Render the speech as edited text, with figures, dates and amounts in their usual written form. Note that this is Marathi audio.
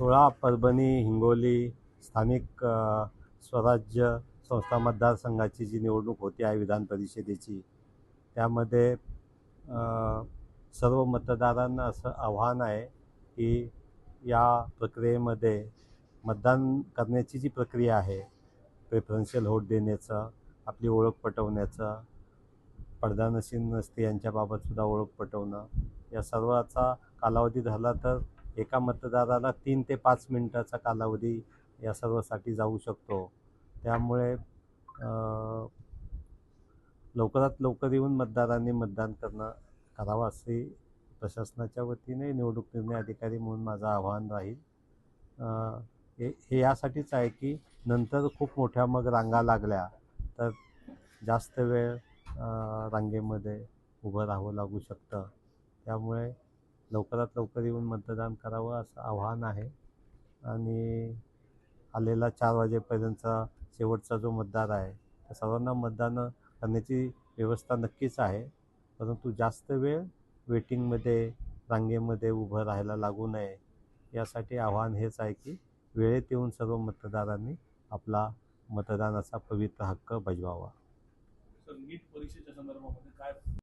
सोळा परभणी हिंगोली स्थानिक स्वराज्य संस्था मतदारसंघाची जी निवडणूक होती आहे विधान परिषदेची, त्यामध्ये सर्व मतदारांना असं आव्हान आहे की या प्रक्रियेमध्ये मतदान करण्याची जी प्रक्रिया आहे, प्रेफरन्शियल व्होट देण्याचं, आपली ओळख पटवण्याचं, पडदा नशीन नसते यांच्याबाबतसुद्धा ओळख पटवणं, या सर्वाचा कालावधी झाला तर एका मतदाराला 3 ते 5 मिनिटाचा कालावधी या सर्वासाठी जाऊ शकतो. त्यामुळे लवकरात लवकर येऊन मतदारांनी मतदान करावं असे प्रशासनाच्या वतीने निवडणूक निर्णय अधिकारी म्हणून माझं आवाहन राहील. हे यासाठीच आहे की नंतर खूप मोठ्या मग रांगा लागल्या तर जास्त वेळ रांगेमध्ये उभं राहावं लागू शकतं. त्यामुळे लवकरात लवकर येऊन मतदान करावं असं आव्हान आहे. आणि आलेला 4 वाजेपर्यंतचा शेवटचा जो मतदार आहे त्या सर्वांना मतदान करण्याची व्यवस्था नक्कीच आहे, परंतु जास्त वेळ वेटिंगमध्ये रांगेमध्ये उभं राहायला लागू नये यासाठी आव्हान हेच आहे की वेळेत येऊन सर्व मतदारांनी आपला मतदानाचा पवित्र हक्क बजवावा. सर, नीट परीक्षेच्या संदर्भामध्ये काय